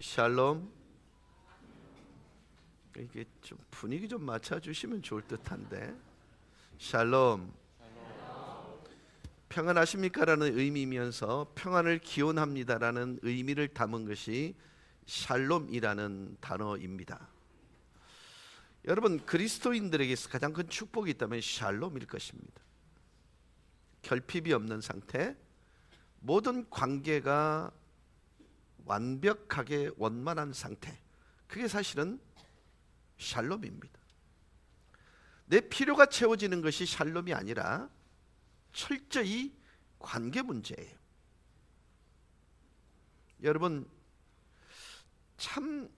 샬롬. 이게 좀 분위기 좀 맞춰주시면 좋을 듯한데. 샬롬. 평안하십니까라는 의미면서 평안을 기원합니다라는 의미를 담은 것이 샬롬이라는 단어입니다. 여러분, 그리스도인들에게서 가장 큰 축복이 있다면 샬롬일 것입니다. 결핍이 없는 상태, 모든 관계가 완벽하게 원만한 상태, 그게 사실은 샬롬입니다. 내 필요가 채워지는 것이 샬롬이 아니라 철저히 관계 문제예요. 여러분, 참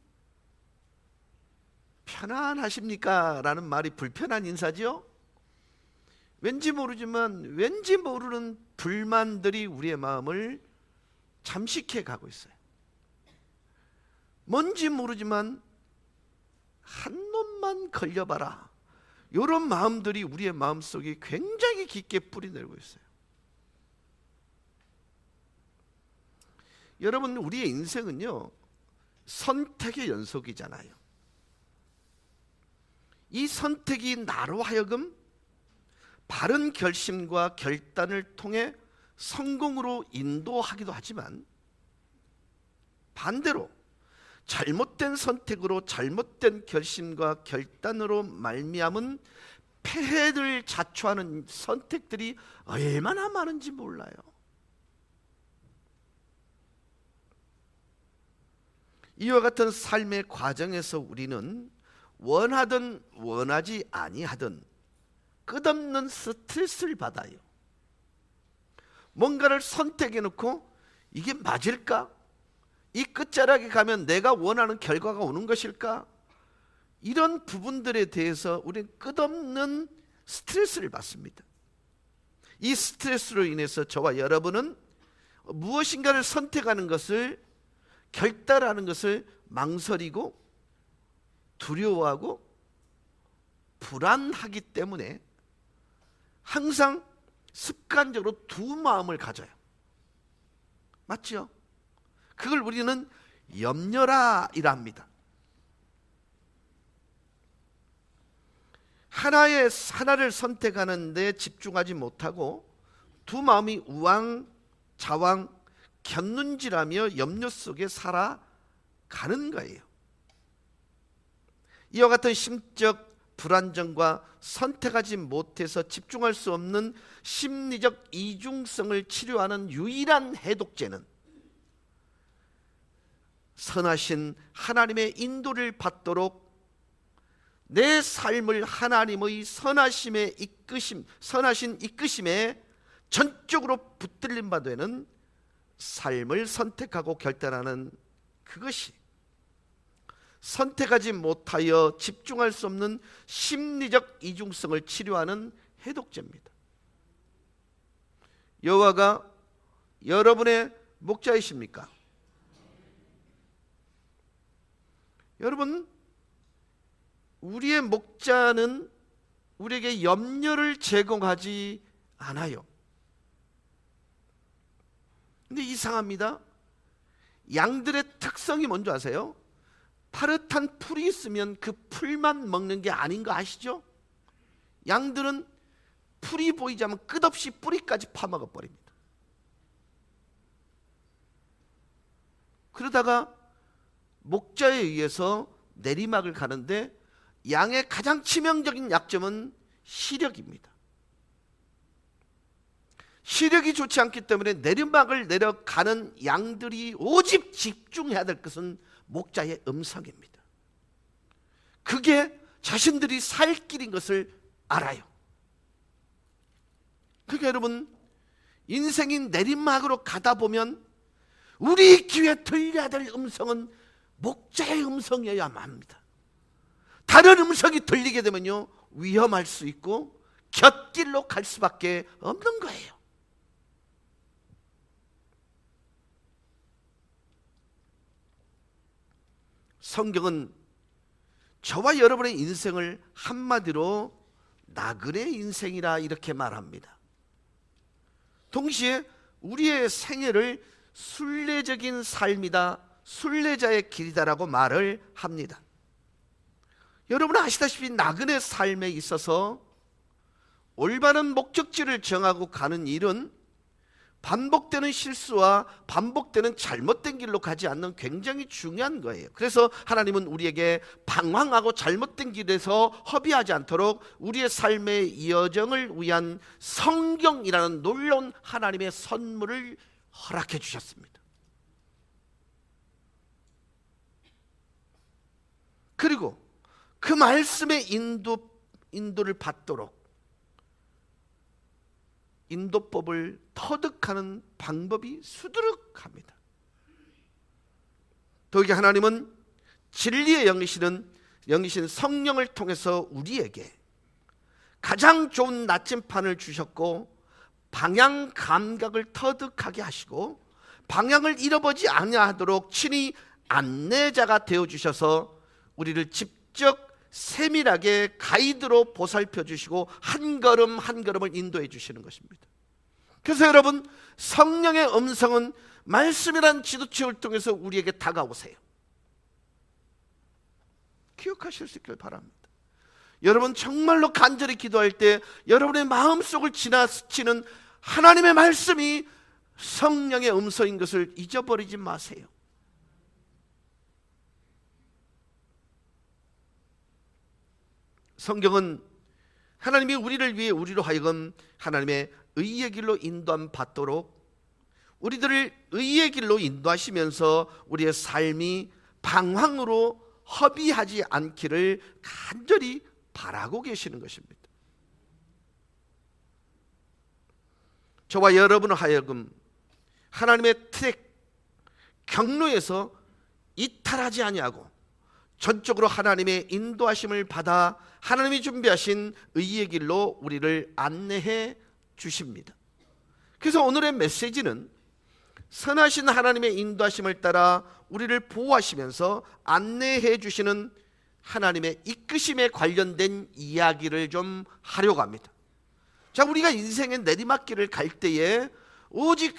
편안하십니까? 라는 말이 불편한 인사죠. 왠지 모르지만 왠지 모르는 불만들이 우리의 마음을 잠식해 가고 있어요. 뭔지 모르지만 한 놈만 걸려봐라, 이런 마음들이 우리의 마음속에 굉장히 깊게 뿌리내리고 있어요. 여러분, 우리의 인생은요, 선택의 연속이잖아요. 이 선택이 나로 하여금 바른 결심과 결단을 통해 성공으로 인도하기도 하지만, 반대로 잘못된 선택으로 잘못된 결심과 결단으로 말미암은 폐해를 자초하는 선택들이 얼마나 많은지 몰라요. 이와 같은 삶의 과정에서 우리는 원하든 원하지 아니하든 끝없는 스트레스를 받아요. 뭔가를 선택해 놓고 이게 맞을까? 이 끝자락에 가면 내가 원하는 결과가 오는 것일까? 이런 부분들에 대해서 우리는 끝없는 스트레스를 받습니다. 이 스트레스로 인해서 저와 여러분은 무엇인가를 선택하는 것을, 결단하는 것을 망설이고 두려워하고 불안하기 때문에 항상 습관적으로 두 마음을 가져요. 맞죠? 그걸 우리는 염려라이라 합니다. 하나를 선택하는 데 집중하지 못하고 두 마음이 우왕좌왕 곁눈질하며 염려 속에 살아가는 거예요. 이와 같은 심적 불안정과 선택하지 못해서 집중할 수 없는 심리적 이중성을 치료하는 유일한 해독제는 선하신 하나님의 인도를 받도록 내 삶을 하나님의 선하신 이끄심에 전적으로 붙들림 바 되는 삶을 선택하고 결단하는, 그것이 선택하지 못하여 집중할 수 없는 심리적 이중성을 치료하는 해독제입니다. 여호와가 여러분의 목자이십니까? 여러분, 우리의 목자는 우리에게 염려를 제공하지 않아요. 근데 이상합니다. 양들의 특성이 뭔지 아세요? 파릇한 풀이 있으면 그 풀만 먹는 게 아닌 거 아시죠? 양들은 풀이 보이지 않으면 끝없이 뿌리까지 파먹어 버립니다. 그러다가 목자에 의해서 내리막을 가는데 양의 가장 치명적인 약점은 시력입니다. 시력이 좋지 않기 때문에 내리막을 내려가는 양들이 오직 집중해야 될 것은 목자의 음성입니다. 그게 자신들이 살 길인 것을 알아요. 그러니까 여러분, 인생인 내리막으로 가다 보면 우리 귀에 들려야 될 음성은 목자의 음성이어야만 합니다. 다른 음성이 들리게 되면요, 위험할 수 있고 곁길로 갈 수밖에 없는 거예요. 성경은 저와 여러분의 인생을 한마디로 나그네 인생이라 이렇게 말합니다. 동시에 우리의 생애를 순례적인 삶이다, 순례자의 길이다라고 말을 합니다. 여러분 아시다시피 나그네 삶에 있어서 올바른 목적지를 정하고 가는 일은 반복되는 실수와 반복되는 잘못된 길로 가지 않는 굉장히 중요한 거예요. 그래서 하나님은 우리에게 방황하고 잘못된 길에서 허비하지 않도록 우리의 삶의 여정을 위한 성경이라는 놀라운 하나님의 선물을 허락해 주셨습니다. 그리고 그 말씀의 인도를 받도록 인도법을 터득하는 방법이 수두룩합니다. 더욱이 하나님은 진리의 영이신 성령을 통해서 우리에게 가장 좋은 나침판을 주셨고 방향 감각을 터득하게 하시고 방향을 잃어버리지 아니하도록 친히 안내자가 되어주셔서 우리를 직접 세밀하게 가이드로 보살펴 주시고 한 걸음 한 걸음을 인도해 주시는 것입니다. 그래서 여러분 성령의 음성은 말씀이란 지도책을 통해서 우리에게 다가오세요. 기억하실 수 있길 바랍니다. 여러분 정말로 간절히 기도할 때 여러분의 마음속을 지나치는 하나님의 말씀이 성령의 음성인 것을 잊어버리지 마세요. 성경은 하나님이 우리를 위해 우리로 하여금 하나님의 의의 길로 인도함 받도록 우리들을 의의 길로 인도하시면서 우리의 삶이 방황으로 허비하지 않기를 간절히 바라고 계시는 것입니다. 저와 여러분을 하여금 하나님의 트랙 경로에서 이탈하지 아니하고 전적으로 하나님의 인도하심을 받아 하나님이 준비하신 의의 길로 우리를 안내해 주십니다. 그래서 오늘의 메시지는 선하신 하나님의 인도하심을 따라 우리를 보호하시면서 안내해 주시는 하나님의 이끄심에 관련된 이야기를 좀 하려고 합니다. 자, 우리가 인생의 내리막길을 갈 때에 오직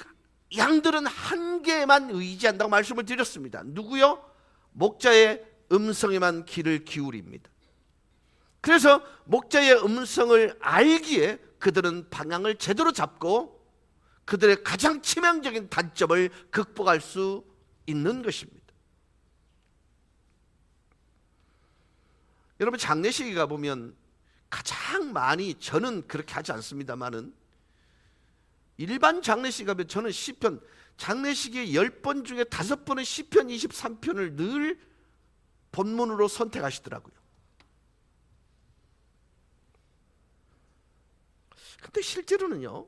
양들은 한 개만 의지한다고 말씀을 드렸습니다. 누구요? 목자의 음성에만 귀를 기울입니다. 그래서 목자의 음성을 알기에 그들은 방향을 제대로 잡고 그들의 가장 치명적인 단점을 극복할 수 있는 것입니다. 여러분 장례식에 가보면 가장 많이, 저는 그렇게 하지 않습니다만은 일반 장례식 가면 저는 시편, 장례식의 10번 중에 5번은 시편 23편을 늘 본문으로 선택하시더라고요. 근데 실제로는요,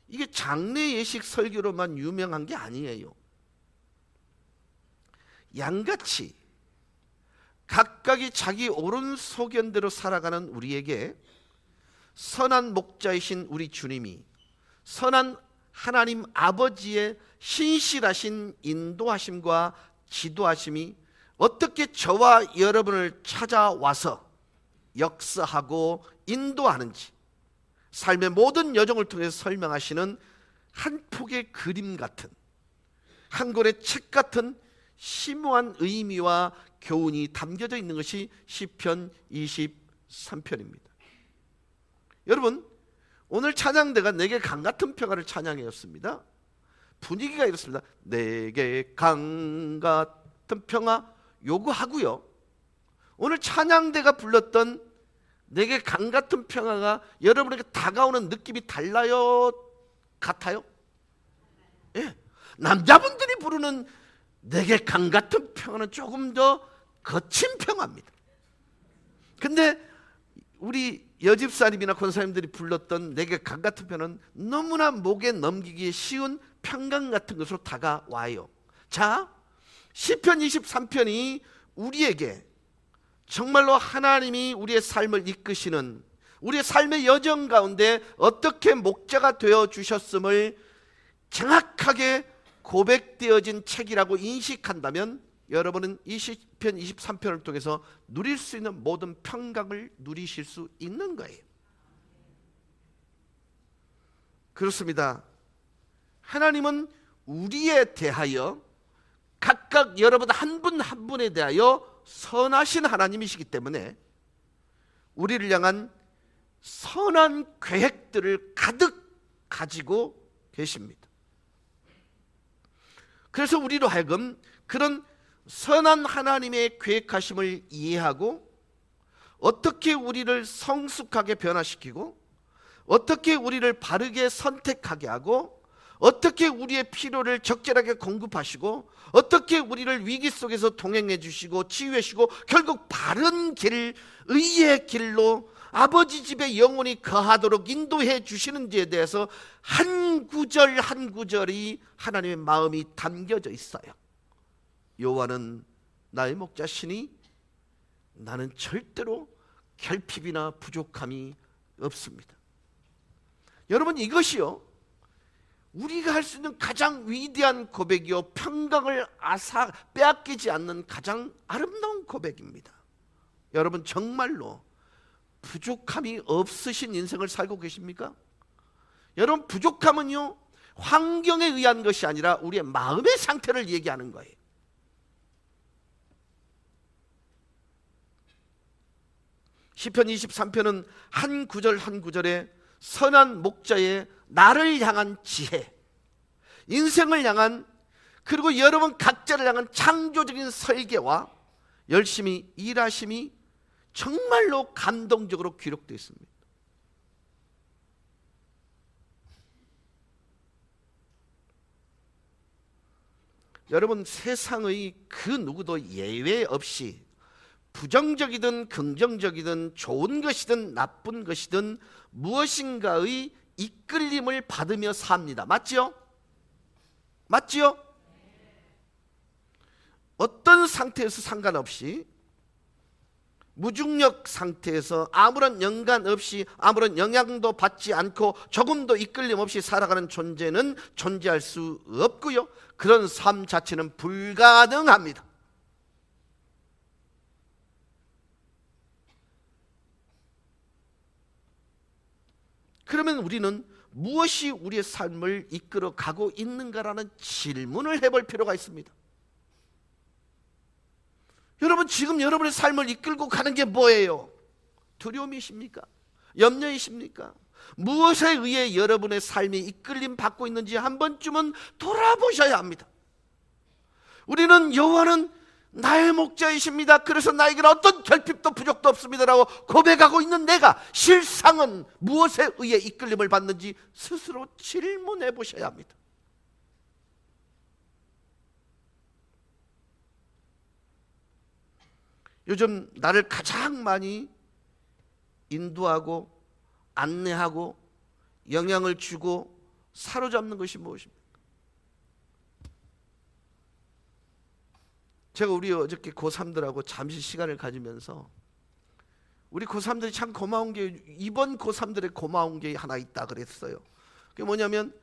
이게 장례 예식 설교로만 유명한 게 아니에요. 양같이 각각이 자기 옳은 소견대로 살아가는 우리에게 선한 목자이신 우리 주님이 선한 하나님 아버지의 신실하신 인도하심과 지도하심이 어떻게 저와 여러분을 찾아와서 역사하고 인도하는지 삶의 모든 여정을 통해서 설명하시는 한 폭의 그림 같은, 한 권의 책 같은 심오한 의미와 교훈이 담겨져 있는 것이 시편 23편입니다. 여러분, 오늘 찬양대가 내게 강 같은 평화를 찬양하였습니다. 분위기가 이렇습니다. 내게 강 같은 평화 요구하고요, 오늘 찬양대가 불렀던 내게 강 같은 평화가 여러분에게 다가오는 느낌이 달라요? 같아요? 예. 남자분들이 부르는 내게 강 같은 평화는 조금 더 거친 평화입니다. 근데 우리 여집사님이나 권사님들이 불렀던 내게 강 같은 평화는 너무나 목에 넘기기 쉬운 평강 같은 것으로 다가와요. 자, 시편 23편이 우리에게 정말로 하나님이 우리의 삶을 이끄시는, 우리의 삶의 여정 가운데 어떻게 목자가 되어 주셨음을 정확하게 고백되어진 책이라고 인식한다면 여러분은 이 시편 23편을 통해서 누릴 수 있는 모든 평강을 누리실 수 있는 거예요. 그렇습니다. 하나님은 우리에 대하여 각 각각 여러분 한 분 한 분에 대하여 선하신 하나님이시기 때문에 우리를 향한 선한 계획들을 가득 가지고 계십니다. 그래서 우리로 하여금 그런 선한 하나님의 계획하심을 이해하고 어떻게 우리를 성숙하게 변화시키고 어떻게 우리를 바르게 선택하게 하고 어떻게 우리의 필요를 적절하게 공급하시고 어떻게 우리를 위기 속에서 동행해 주시고 치유해 주시고 결국 바른 길, 의의 길로 아버지 집에 영원히 거하도록 인도해 주시는지에 대해서 한 구절 한 구절이 하나님의 마음이 담겨져 있어요. 여호와는 나의 목자시니 나는 절대로 결핍이나 부족함이 없습니다. 여러분, 이것이요 우리가 할 수 있는 가장 위대한 고백이요 평강을 빼앗기지 않는 가장 아름다운 고백입니다. 여러분, 정말로 부족함이 없으신 인생을 살고 계십니까? 여러분, 부족함은요 환경에 의한 것이 아니라 우리의 마음의 상태를 얘기하는 거예요. 시편 23편은 한 구절 한 구절에 선한 목자의 나를 향한 지혜, 인생을 향한, 그리고 여러분 각자를 향한 창조적인 설계와 열심히 일하심이 정말로 감동적으로 기록되어 있습니다. 여러분, 세상의 그 누구도 예외 없이 부정적이든 긍정적이든 좋은 것이든 나쁜 것이든 무엇인가의 이끌림을 받으며 삽니다. 맞지요? 맞지요? 어떤 상태에서 상관없이 무중력 상태에서 아무런 연관 없이 아무런 영향도 받지 않고 조금도 이끌림 없이 살아가는 존재는 존재할 수 없고요, 그런 삶 자체는 불가능합니다. 그러면 우리는 무엇이 우리의 삶을 이끌어 가고 있는가라는 질문을 해볼 필요가 있습니다. 여러분, 지금 여러분의 삶을 이끌고 가는 게 뭐예요? 두려움이십니까? 염려이십니까? 무엇에 의해 여러분의 삶이 이끌림 받고 있는지 한 번쯤은 돌아보셔야 합니다. 우리는 여호와는 나의 목자이십니다, 그래서 나에게는 어떤 결핍도 부족도 없습니다라고 고백하고 있는 내가 실상은 무엇에 의해 이끌림을 받는지 스스로 질문해 보셔야 합니다. 요즘 나를 가장 많이 인도하고 안내하고 영향을 주고 사로잡는 것이 무엇입니까? 제가 우리 어저께 고3들하고 잠시 시간을 가지면서 우리 고3들이 참 고마운 게, 이번 고3들의 고마운 게 하나 있다 그랬어요. 그게 뭐냐면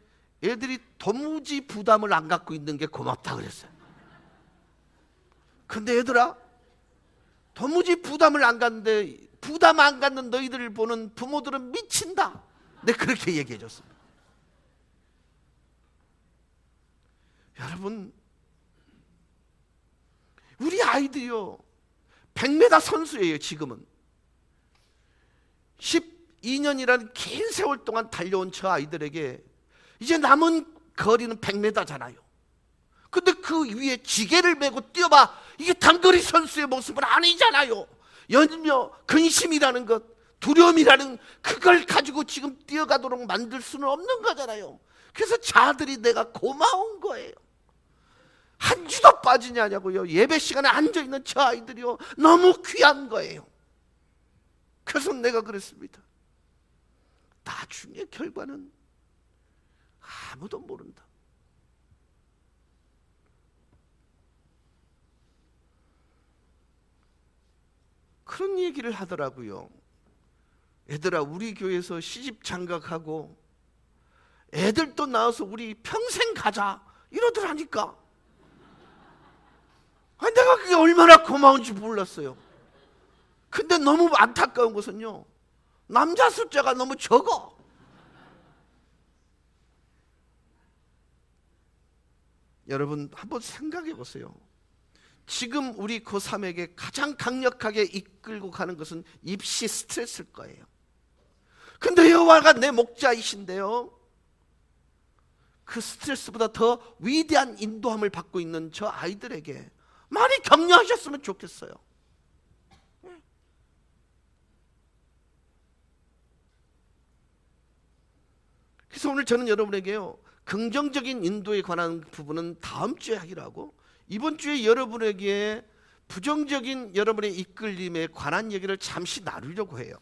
애들이 도무지 부담을 안 갖고 있는 게 고맙다 그랬어요. 근데 얘들아, 도무지 부담을 안 갖는데 부담 안 갖는 너희들을 보는 부모들은 미친다. 내가 그렇게 얘기해 줬습니다. 여러분, 우리 아이들이요 100m 선수예요. 지금은 12년이라는 긴 세월 동안 달려온 저 아이들에게 이제 남은 거리는 100m잖아요. 근데 그 위에 지게를 메고 뛰어봐, 이게 단거리 선수의 모습은 아니잖아요. 연며 근심이라는 것, 두려움이라는 그걸 가지고 지금 뛰어가도록 만들 수는 없는 거잖아요. 그래서 자들이 내가 고마운 거예요. 한 주도 빠지냐고요. 예배 시간에 앉아있는 저 아이들이요 너무 귀한 거예요. 그래서 내가 그랬습니다. 나중에 결과는 아무도 모른다. 그런 얘기를 하더라고요. 얘들아, 우리 교회에서 시집 장가가고 애들도 낳아서 우리 평생 가자 이러더라니까. 아니, 내가 그게 얼마나 고마운지 몰랐어요. 근데 너무 안타까운 것은요, 남자 숫자가 너무 적어. 여러분, 한번 생각해 보세요. 지금 우리 고3에게 가장 강력하게 이끌고 가는 것은 입시 스트레스일 거예요. 근데 여호와가 내 목자이신데요, 그 스트레스보다 더 위대한 인도함을 받고 있는 저 아이들에게 많이 격려하셨으면 좋겠어요. 그래서 오늘 저는 여러분에게요, 긍정적인 인도에 관한 부분은 다음 주에 하기로 하고, 이번 주에 여러분에게 부정적인 여러분의 이끌림에 관한 얘기를 잠시 나누려고 해요.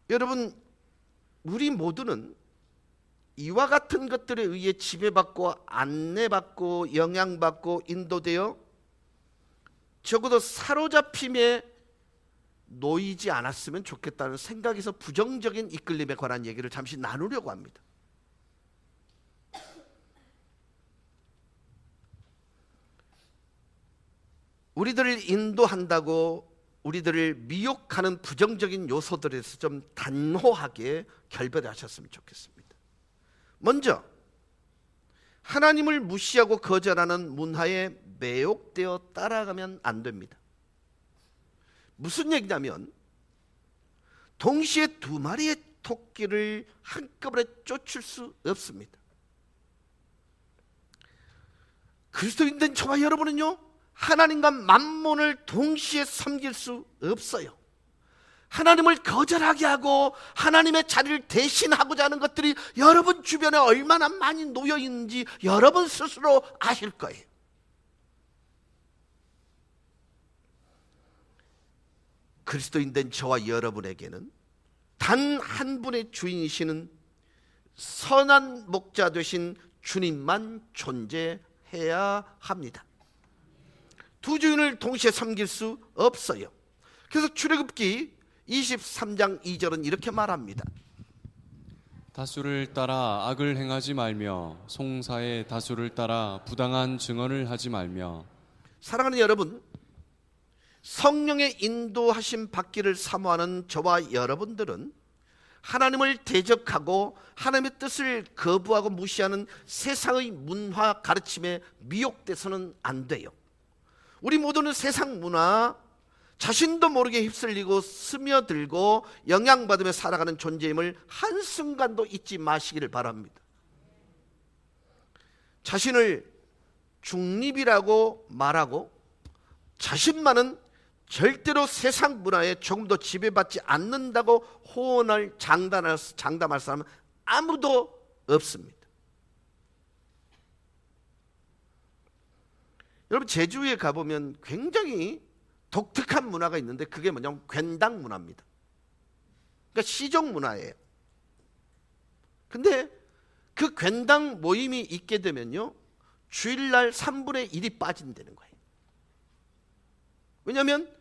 여러분, 우리 모두는 이와 같은 것들에 의해 지배받고 안내받고 영향받고 인도되어 적어도 사로잡힘에 놓이지 않았으면 좋겠다는 생각에서 부정적인 이끌림에 관한 얘기를 잠시 나누려고 합니다. 우리들을 인도한다고 우리들을 미혹하는 부정적인 요소들에서 좀 단호하게 결별하셨으면 좋겠습니다. 먼저 하나님을 무시하고 거절하는 문화에 매혹되어 따라가면 안 됩니다. 무슨 얘기냐면, 동시에 두 마리의 토끼를 한꺼번에 쫓을 수 없습니다. 그리스도인된 저와 여러분은요, 하나님과 만몬을 동시에 섬길 수 없어요. 하나님을 거절하게 하고 하나님의 자리를 대신하고자 하는 것들이 여러분 주변에 얼마나 많이 놓여 있는지 여러분 스스로 아실 거예요. 그리스도인된 저와 여러분에게는 단 한 분의 주인이시는 선한 목자 되신 주님만 존재해야 합니다. 두 주인을 동시에 섬길 수 없어요. 그래서 출애굽기 23장 2절은 이렇게 말합니다. 다수를 따라 악을 행하지 말며 송사의 다수를 따라 부당한 증언을 하지 말며. 사랑하는 여러분, 성령의 인도하심 받기를 사모하는 저와 여러분들은 하나님을 대적하고 하나님의 뜻을 거부하고 무시하는 세상의 문화 가르침에 미혹돼서는 안 돼요. 우리 모두는 세상 문화, 자신도 모르게 휩쓸리고 스며들고 영향받으며 살아가는 존재임을 한순간도 잊지 마시기를 바랍니다. 자신을 중립이라고 말하고 자신만은 절대로 세상 문화에 조금도 지배받지 않는다고 호언을 장담할 사람은 아무도 없습니다. 여러분, 제주에 가보면 굉장히 독특한 문화가 있는데 그게 뭐냐면 괜당 문화입니다. 그러니까 시종 문화예요. 근데 그 괜당 모임이 있게 되면요, 주일날 3분의 1이 빠진다는 거예요. 왜냐하면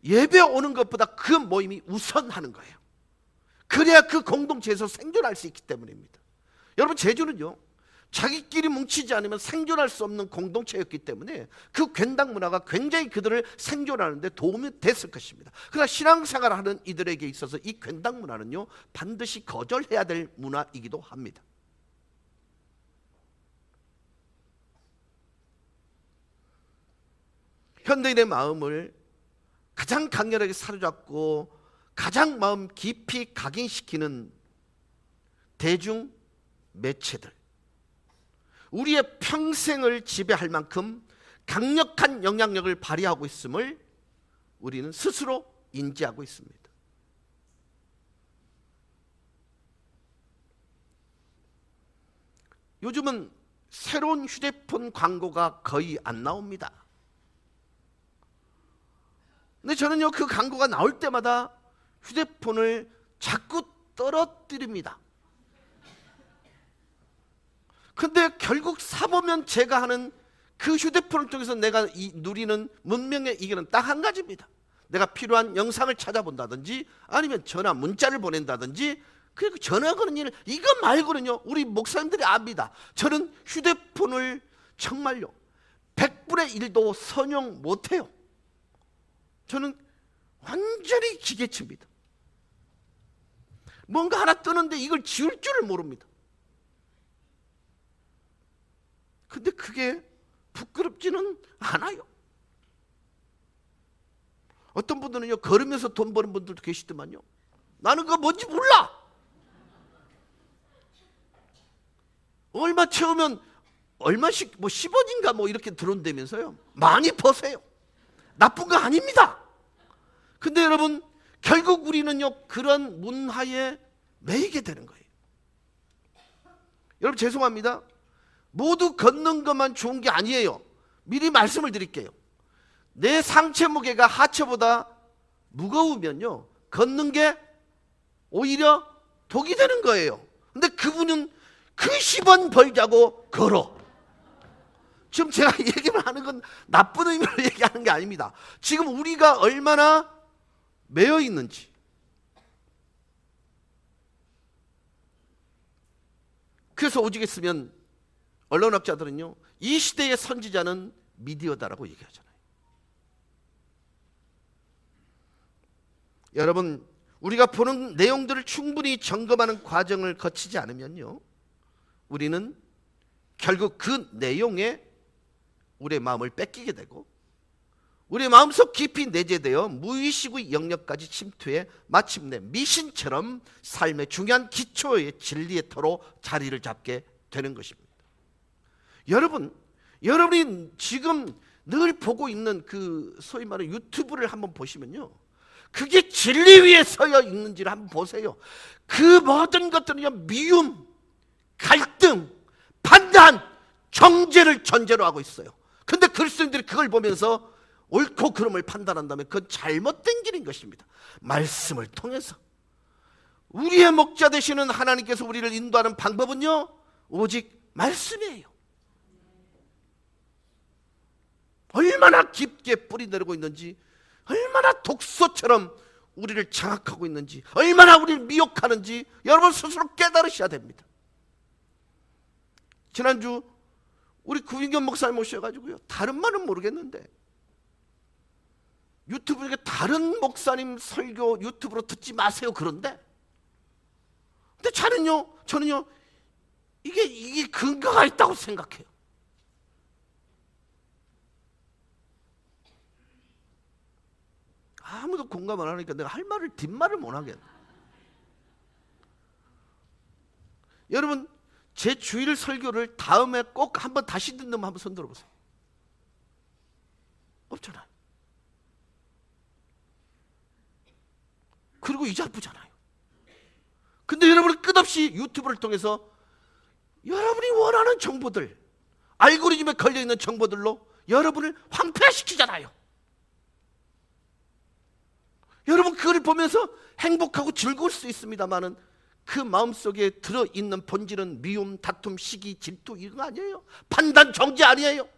예배 오는 것보다 그 모임이 우선하는 거예요. 그래야 그 공동체에서 생존할 수 있기 때문입니다. 여러분, 제주는요, 자기끼리 뭉치지 않으면 생존할 수 없는 공동체였기 때문에 그 괜당 문화가 굉장히 그들을 생존하는 데 도움이 됐을 것입니다. 그러나 신앙생활을 하는 이들에게 있어서 이 괜당 문화는요, 반드시 거절해야 될 문화이기도 합니다. 현대인의 마음을 가장 강렬하게 사로잡고 가장 마음 깊이 각인시키는 대중 매체들, 우리의 평생을 지배할 만큼 강력한 영향력을 발휘하고 있음을 우리는 스스로 인지하고 있습니다. 요즘은 새로운 휴대폰 광고가 거의 안 나옵니다. 근데 저는요, 그 광고가 나올 때마다 휴대폰을 자꾸 떨어뜨립니다. 근데 결국 사보면 제가 하는 그 휴대폰을 통해서 내가 누리는 문명의 이견은 딱 한 가지입니다. 내가 필요한 영상을 찾아본다든지 아니면 전화 문자를 보낸다든지, 그리고 전화 거는 일, 이거 말고는요, 우리 목사님들이 압니다. 저는 휴대폰을 정말요 100분의 1도 선용 못해요. 저는 완전히 기계치입니다. 뭔가 하나 뜨는데 이걸 지울 줄을 모릅니다. 근데 그게 부끄럽지는 않아요. 어떤 분들은요, 걸으면서 돈 버는 분들도 계시더만요. 나는 그거 뭔지 몰라. 얼마 채우면 얼마씩 뭐 10원인가 뭐 이렇게 들어온다면서요. 많이 버세요. 나쁜 거 아닙니다. 근데 여러분, 결국 우리는요, 그런 문화에 매이게 되는 거예요. 여러분, 죄송합니다. 모두 걷는 것만 좋은 게 아니에요. 미리 말씀을 드릴게요. 내 상체 무게가 하체보다 무거우면요, 걷는 게 오히려 독이 되는 거예요. 근데 그분은 그 10원 벌자고 걸어. 지금 제가 얘기를 하는 건 나쁜 의미로 얘기하는 게 아닙니다. 지금 우리가 얼마나 매여 있는지. 그래서 오죽했으면 언론학자들은요, 이 시대의 선지자는 미디어다라고 얘기하잖아요. 여러분, 우리가 보는 내용들을 충분히 점검하는 과정을 거치지 않으면요, 우리는 결국 그 내용에 우리의 마음을 뺏기게 되고 우리의 마음속 깊이 내재되어 무의식의 영역까지 침투해 마침내 미신처럼 삶의 중요한 기초의 진리의 터로 자리를 잡게 되는 것입니다. 여러분이 지금 늘 보고 있는 그 소위 말하는 유튜브를 한번 보시면요, 그게 진리 위에 서여 있는지를 한번 보세요. 그 모든 것들은요, 미움, 갈등, 판단, 정죄를 전제로 하고 있어요. 근데 그리스도인들이 그걸 보면서 옳고 그름을 판단한다면 그건 잘못된 길인 것입니다. 말씀을 통해서 우리의 목자 되시는 하나님께서 우리를 인도하는 방법은요, 오직 말씀이에요. 얼마나 깊게 뿌리 내리고 있는지, 얼마나 독소처럼 우리를 장악하고 있는지, 얼마나 우리를 미혹하는지 여러분 스스로 깨달으셔야 됩니다. 지난주 우리 구인겸 목사님 오셔가지고요, 다른 말은 모르겠는데 유튜브에 다른 목사님 설교 유튜브로 듣지 마세요 그런데, 근데 저는요 이게 근거가 있다고 생각해요. 아무도 공감 안 하니까 내가 할 말을 뒷말을 못 하겠네. 여러분, 제 주일 설교를 다음에 꼭 한번 다시 듣는 분 한번 손 들어보세요. 없잖아요. 그리고 이제 아프잖아요. 근데 여러분은 끝없이 유튜브를 통해서 여러분이 원하는 정보들, 알고리즘에 걸려있는 정보들로 여러분을 황폐화시키잖아요. 여러분, 그걸 보면서 행복하고 즐거울 수 있습니다만은 그 마음속에 들어있는 본질은 미움, 다툼, 시기, 질투 이런 거 아니에요. 판단, 정죄 아니에요.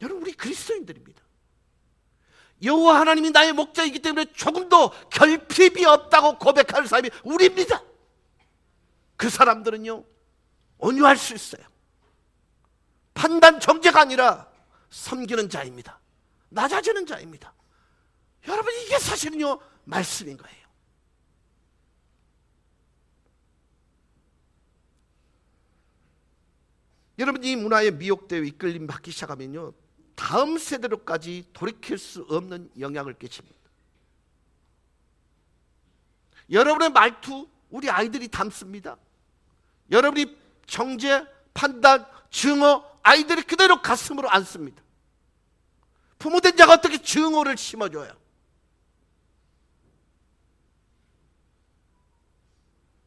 여러분, 우리 그리스도인들입니다. 여호와 하나님이 나의 목자이기 때문에 조금도 결핍이 없다고 고백하는 사람이 우리입니다. 그 사람들은요, 온유할 수 있어요. 판단, 정죄가 아니라 섬기는 자입니다. 낮아지는 자입니다. 여러분, 이게 사실은요, 말씀인 거예요. 여러분, 이 문화에 미혹되어 이끌림 받기 시작하면요, 다음 세대로까지 돌이킬 수 없는 영향을 끼칩니다. 여러분의 말투 우리 아이들이 담습니다. 여러분이 정죄, 판단, 증오 아이들이 그대로 가슴으로 안습니다. 부모된 자가 어떻게 증오를 심어줘요?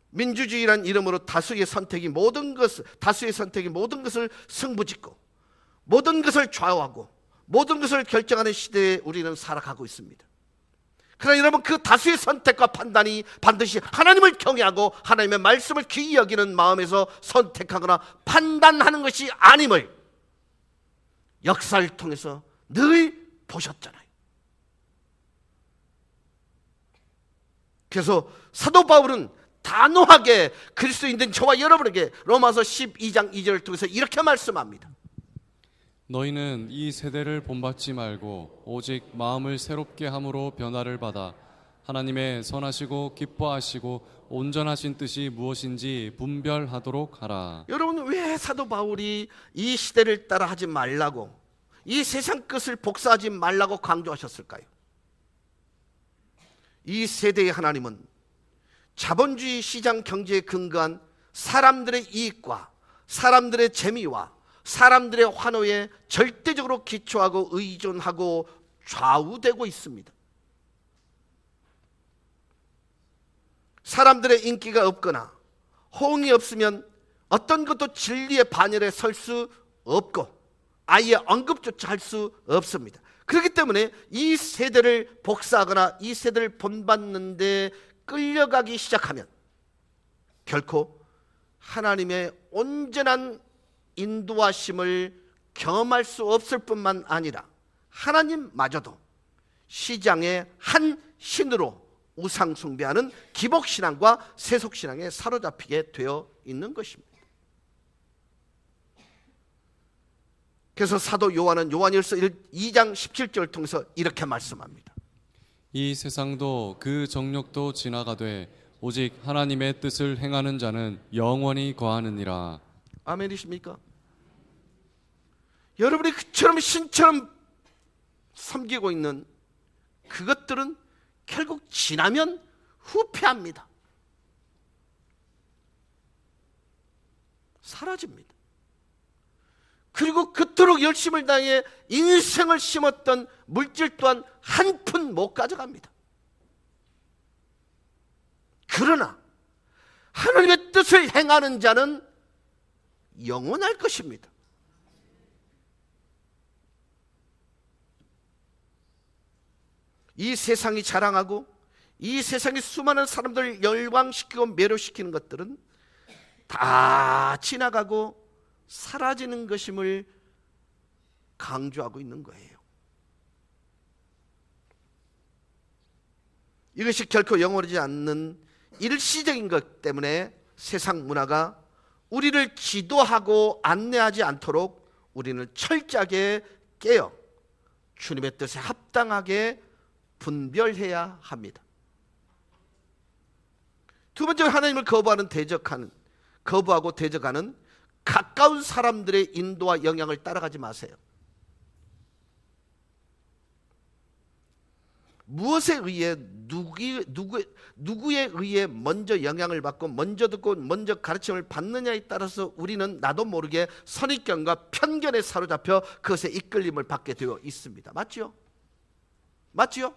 민주주의란 이름으로 다수의 선택이 모든 것을 승부짓고 모든 것을 좌우하고 모든 것을 결정하는 시대에 우리는 살아가고 있습니다. 그러나 여러분, 그 다수의 선택과 판단이 반드시 하나님을 경외하고 하나님의 말씀을 귀히 여기는 마음에서 선택하거나 판단하는 것이 아님을 역사를 통해서 늘 보셨잖아요. 그래서 사도 바울은 단호하게 그리스도인된 저와 여러분에게 로마서 12장 2절을 통해서 이렇게 말씀합니다. 너희는 이 세대를 본받지 말고 오직 마음을 새롭게 함으로 변화를 받아 하나님의 선하시고 기뻐하시고 온전하신 뜻이 무엇인지 분별하도록 하라. 여러분, 왜 사도 바울이 이 시대를 따라 하지 말라고, 이 세상 것을 복사하지 말라고 강조하셨을까요? 이 세대의 하나님은 자본주의 시장 경제에 근거한 사람들의 이익과 사람들의 재미와 사람들의 환호에 절대적으로 기초하고 의존하고 좌우되고 있습니다. 사람들의 인기가 없거나 호응이 없으면 어떤 것도 진리의 반열에 설 수 없고 아예 언급조차 할 수 없습니다. 그렇기 때문에 이 세대를 복사하거나 이 세대를 본받는데 끌려가기 시작하면 결코 하나님의 온전한 인도하심을 경험할 수 없을 뿐만 아니라 하나님마저도 시장의 한 신으로 우상 숭배하는 기복신앙과 세속신앙에 사로잡히게 되어 있는 것입니다. 그래서 사도 요한은 요한일서 2장 17절을 통해서 이렇게 말씀합니다. 이 세상도 그 정욕도 지나가되 오직 하나님의 뜻을 행하는 자는 영원히 거하느니라. 아멘이십니까? 여러분이 그처럼 신처럼 섬기고 있는 그것들은 결국 지나면 후패합니다. 사라집니다. 그리고 그토록 열심을 다해 인생을 심었던 물질 또한 한 푼 못 가져갑니다. 그러나 하나님의 뜻을 행하는 자는 영원할 것입니다. 이 세상이 자랑하고 이 세상이 수많은 사람들을 열광시키고 매료시키는 것들은 다 지나가고 사라지는 것임을 강조하고 있는 거예요. 이것이 결코 영원하지 않는 일시적인 것 때문에 세상 문화가 우리를 지도하고 안내하지 않도록 우리는 철저하게 깨어 주님의 뜻에 합당하게 분별해야 합니다. 두 번째, 하나님을 거부하고 대적하는 가까운 사람들의 인도와 영향을 따라가지 마세요. 무엇에 의해 누구에 의해 먼저 영향을 받고 먼저 듣고 먼저 가르침을 받느냐에 따라서 우리는 나도 모르게 선입견과 편견에 사로잡혀 그것에 이끌림을 받게 되어 있습니다. 맞죠? 맞죠?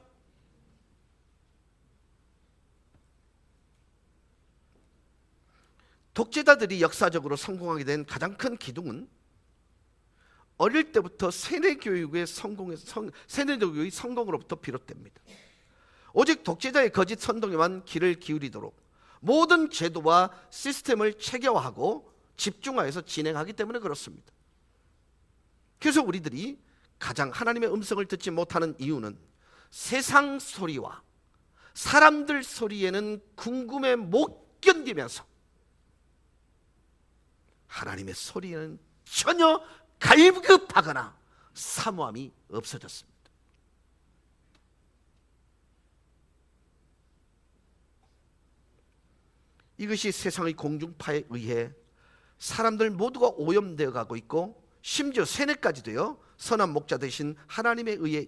독재자들이 역사적으로 성공하게 된 가장 큰 기둥은 어릴 때부터 세뇌교육의 성공으로부터 비롯됩니다. 오직 독재자의 거짓 선동에만 귀를 기울이도록 모든 제도와 시스템을 체계화하고 집중화해서 진행하기 때문에 그렇습니다. 그래서 우리들이 가장 하나님의 음성을 듣지 못하는 이유는 세상 소리와 사람들 소리에는 궁금해 못 견디면서 하나님의 소리에는 전혀 갈급하거나 사모함이 없어졌습니다. 이것이 세상의 공중파에 의해 사람들 모두가 오염되어 가고 있고 심지어 세뇌까지 되어 선한 목자 되신 하나님에 의해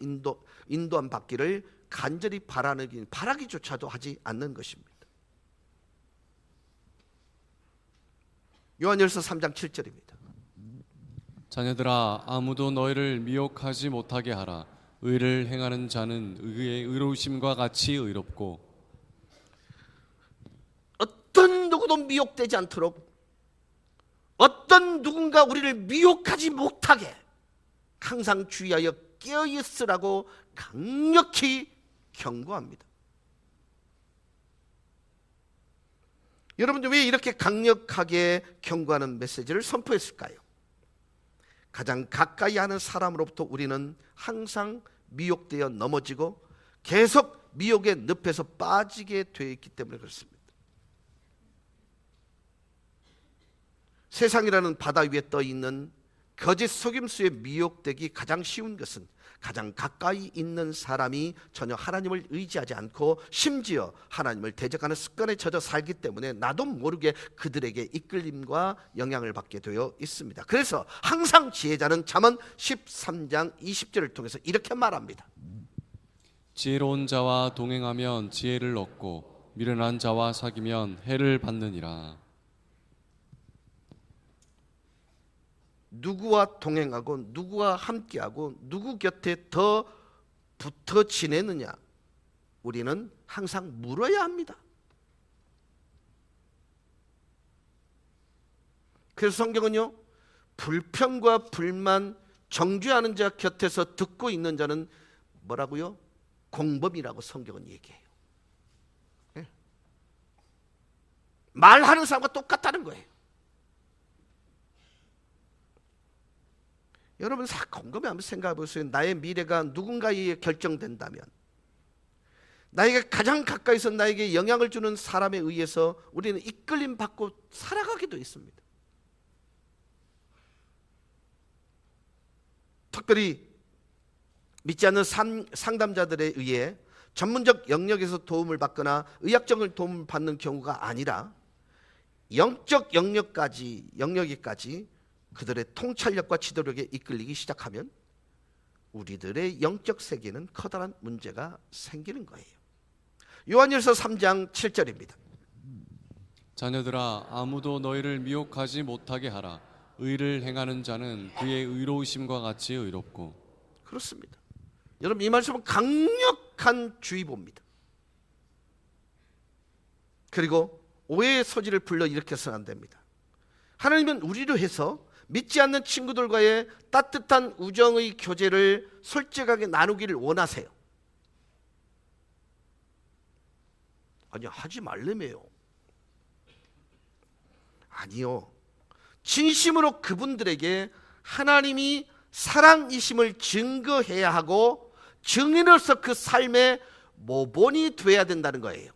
인도함 받기를 간절히 바라기조차도 하지 않는 것입니다. 요한일서 3장 7절입니다. 자녀들아, 아무도 너희를 미혹하지 못하게 하라. 의를 행하는 자는 의의 의로우심과 같이 의롭고 어떤 누구도 미혹되지 않도록 어떤 누군가 우리를 미혹하지 못하게 항상 주의하여 깨어있으라고 강력히 경고합니다. 여러분들 왜 이렇게 강력하게 경고하는 메시지를 선포했을까요? 가장 가까이 하는 사람으로부터 우리는 항상 미혹되어 넘어지고 계속 미혹의 늪에서 빠지게 되어 있기 때문에 그렇습니다. 세상이라는 바다 위에 떠 있는 거짓 속임수에 미혹되기 가장 쉬운 것은 가장 가까이 있는 사람이 전혀 하나님을 의지하지 않고 심지어 하나님을 대적하는 습관에 젖어 살기 때문에 나도 모르게 그들에게 이끌림과 영향을 받게 되어 있습니다. 그래서 항상 지혜자는 잠언 13장 20절을 통해서 이렇게 말합니다. 지혜로운 자와 동행하면 지혜를 얻고 미련한 자와 사귀면 해를 받느니라. 누구와 동행하고 누구와 함께하고 누구 곁에 더 붙어 지내느냐, 우리는 항상 물어야 합니다. 그래서 성경은요, 불평과 불만 정죄하는 자 곁에서 듣고 있는 자는 뭐라고요? 공범이라고 성경은 얘기해요. 네? 말하는 사람과 똑같다는 거예요. 여러분 곰곰이 한번 생각해 보세요. 나의 미래가 누군가에 의해 결정된다면, 나에게 가장 가까이서 나에게 영향을 주는 사람에 의해서 우리는 이끌림 받고 살아가게 되어 있습니다. 특별히 믿지 않는 상담자들에 의해 전문적 영역에서 도움을 받거나 의학적인 도움을 받는 경우가 아니라 영적 영역에까지 그들의 통찰력과 지도력에 이끌리기 시작하면 우리들의 영적 세계는 커다란 문제가 생기는 거예요. 요한일서 3장 7절입니다. 자녀들아, 아무도 너희를 미혹하지 못하게 하라. 의를 행하는 자는 그의 의로우심과 같이 의롭고. 그렇습니다. 여러분, 이 말씀은 강력한 주의보입니다. 그리고 오해의 소지를 불러 일으켜서는 안 됩니다. 하나님은 우리로 해서 믿지 않는 친구들과의 따뜻한 우정의 교제를 솔직하게 나누기를 원하세요. 아니요, 하지 말래매요. 아니요, 진심으로 그분들에게 하나님이 사랑이심을 증거해야 하고 증인으로서 그 삶의 모본이 되어야 된다는 거예요.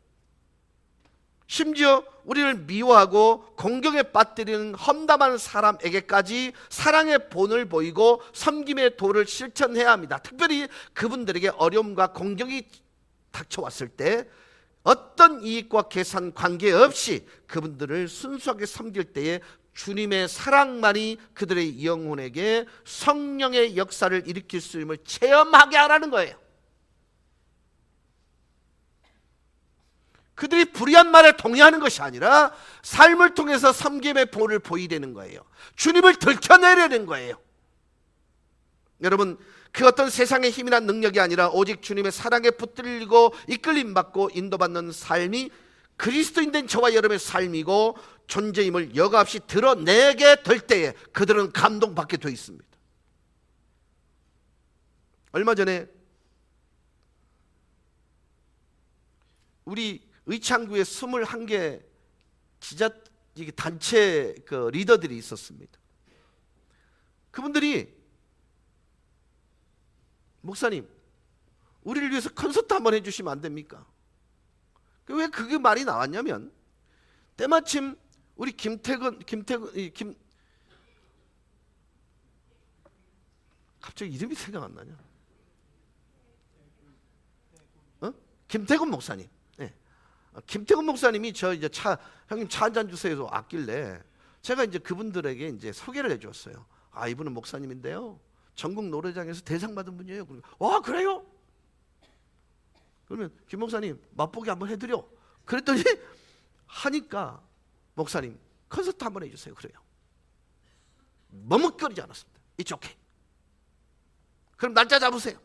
심지어 우리를 미워하고 공경에 빠뜨리는 험담한 사람에게까지 사랑의 본을 보이고 섬김의 도를 실천해야 합니다. 특별히 그분들에게 어려움과 공경이 닥쳐왔을 때 어떤 이익과 계산 관계없이 그분들을 순수하게 섬길 때에 주님의 사랑만이 그들의 영혼에게 성령의 역사를 일으킬 수 있음을 체험하게 하라는 거예요. 그들이 불의한 말에 동의하는 것이 아니라 삶을 통해서 섬김의 본을 보이려는 거예요. 주님을 들켜내려는 거예요. 여러분, 그 어떤 세상의 힘이나 능력이 아니라 오직 주님의 사랑에 붙들리고 이끌림받고 인도받는 삶이 그리스도인 된 저와 여러분의 삶이고 존재임을 여과없이 드러내게 될 때에 그들은 감동받게 되어 있습니다. 얼마 전에 우리 의창구에 21개 지자 단체 리더들이 있었습니다. 그분들이 목사님, 우리를 위해서 콘서트 한번 해주시면 안 됩니까? 왜 그게 말이 나왔냐면, 때마침 우리 갑자기 이름이 생각 안 나냐? 김태근 목사님. 네. 김태근 목사님이 저 이제 형님 차 한 잔 주세요 왔길래 제가 이제 그분들에게 이제 소개를 해줬어요. 아, 이분은 목사님인데요, 전국 노래장에서 대상 받은 분이에요. 와, 그래요? 그러면 김 목사님 맛보기 한번 해드려. 그랬더니 하니까 목사님 콘서트 한번 해주세요. 그래요. 머뭇거리지 않았습니다. It's okay. 그럼 날짜 잡으세요.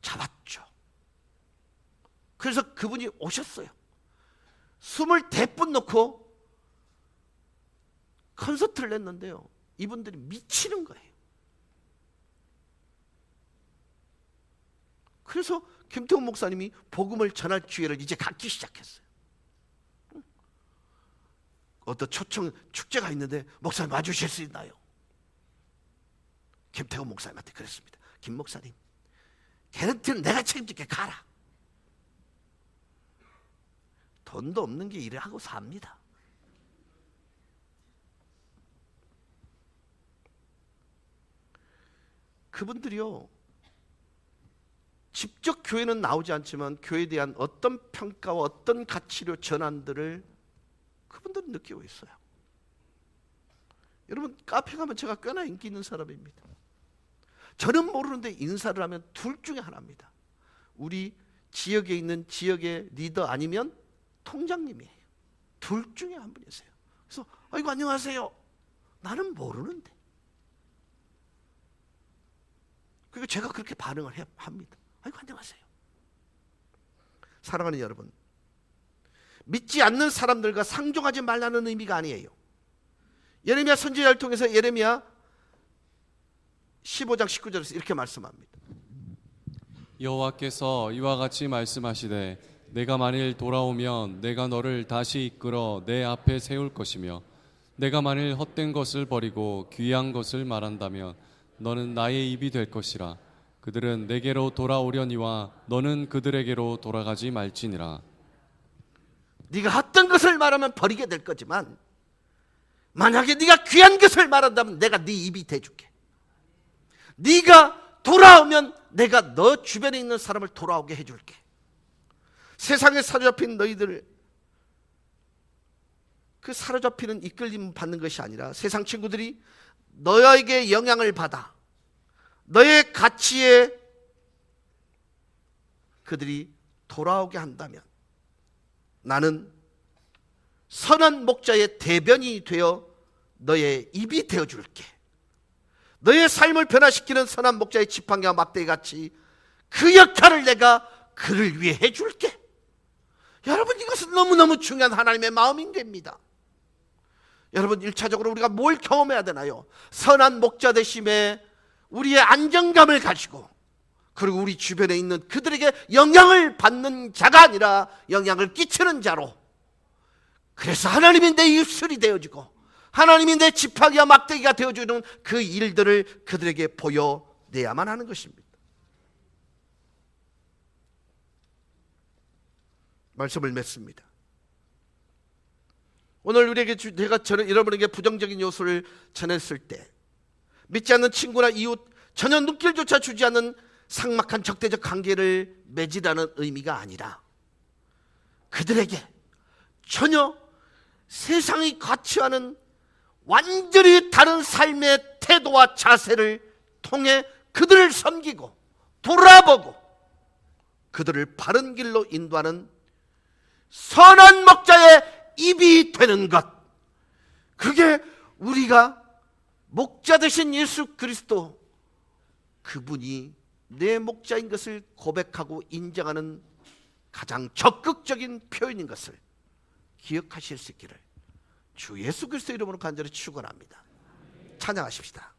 잡았죠. 그래서 그분이 오셨어요. 24분 놓고 콘서트를 냈는데요, 이분들이 미치는 거예요. 그래서 김태훈 목사님이 복음을 전할 기회를 이제 갖기 시작했어요. 어떤 초청 축제가 있는데 목사님 와주실 수 있나요? 김태훈 목사님한테 그랬습니다. 김 목사님, 개런티는 내가 책임질게, 가라. 돈도 없는 게 일을 하고 삽니다. 그분들이요, 직접 교회는 나오지 않지만 교회에 대한 어떤 평가와 어떤 가치로 전환들을 그분들은 느끼고 있어요. 여러분, 카페 가면 제가 꽤나 인기 있는 사람입니다. 저는 모르는데 인사를 하면 둘 중에 하나입니다. 우리 지역에 있는 지역의 리더 아니면 통장님이에요. 둘 중에 한 분이세요. 그래서 아이고 안녕하세요. 나는 모르는데. 그리고 제가 그렇게 반응을 합니다. 아이고 안녕하세요. 사랑하는 여러분, 믿지 않는 사람들과 상종하지 말라는 의미가 아니에요. 예레미야 선지자를 통해서 예레미야 15장 19절에서 이렇게 말씀합니다. 여호와께서 이와 같이 말씀하시되 내가 만일 돌아오면 내가 너를 다시 이끌어 내 앞에 세울 것이며 내가 만일 헛된 것을 버리고 귀한 것을 말한다면 너는 나의 입이 될 것이라. 그들은 내게로 돌아오려니와 너는 그들에게로 돌아가지 말지니라. 네가 헛된 것을 말하면 버리게 될 거지만 만약에 네가 귀한 것을 말한다면 내가 네 입이 돼줄게. 네가 돌아오면 내가 너 주변에 있는 사람을 돌아오게 해줄게. 세상에 사로잡힌 너희들, 그 사로잡히는 이끌림 받는 것이 아니라 세상 친구들이 너에게 영향을 받아 너의 가치에 그들이 돌아오게 한다면 나는 선한 목자의 대변이 되어 너의 입이 되어줄게. 너의 삶을 변화시키는 선한 목자의 지팡이와 막대기 같이 그 역할을 내가 그를 위해 해줄게. 여러분, 이것은 너무너무 중요한 하나님의 마음인 겁니다. 여러분, 1차적으로 우리가 뭘 경험해야 되나요? 선한 목자 되심에 우리의 안정감을 가지고, 그리고 우리 주변에 있는 그들에게 영향을 받는 자가 아니라 영향을 끼치는 자로, 그래서 하나님이 내 입술이 되어주고 하나님이 내 지팡이와 막대기가 되어주는 그 일들을 그들에게 보여내야만 하는 것입니다. 말씀을 맺습니다. 오늘 우리에게 내가 여러분에게 부정적인 요소를 전했을 때 믿지 않는 친구나 이웃, 전혀 눈길조차 주지 않는 삭막한 적대적 관계를 맺으라는 의미가 아니라 그들에게 전혀 세상이 가치와는 완전히 다른 삶의 태도와 자세를 통해 그들을 섬기고 돌아보고 그들을 바른 길로 인도하는 선한 목자의 입이 되는 것, 그게 우리가 목자 되신 예수 그리스도, 그분이 내 목자인 것을 고백하고 인정하는 가장 적극적인 표현인 것을 기억하실 수 있기를 주 예수 그리스도 이름으로 간절히 축원합니다. 찬양하십시다.